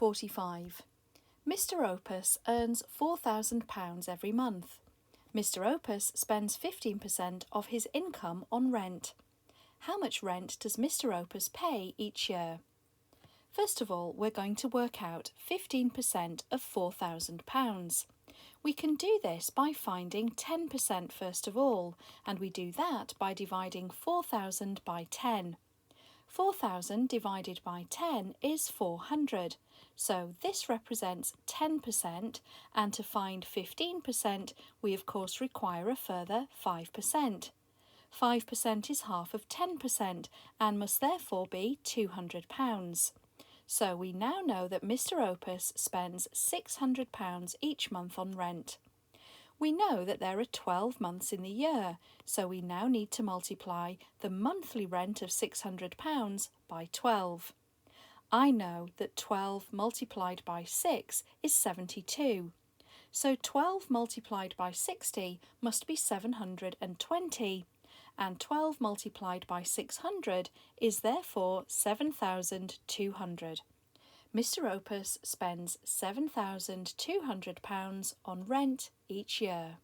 45. Mr. Opus earns £4,000 every month. Mr. Opus spends 15% of his income on rent. How much rent does Mr. Opus pay each year? First of all, we're going to work out 15% of £4,000. We can do this by finding 10% first of all, and we do that by dividing 4,000 by 10. 4,000 divided by 10 is 400, so this represents 10%, and to find 15% we of course require a further 5%. 5% is half of 10% and must therefore be £200. So we now know that Mr. Opus spends £600 each month on rent. We know that there are 12 months in the year, so we now need to multiply the monthly rent of £600 by 12. I know that 12 multiplied by 6 is 72. So 12 multiplied by 60 must be 720, and 12 multiplied by 600 is therefore 7,200. Mr. Opus spends £7,200 on rent each year.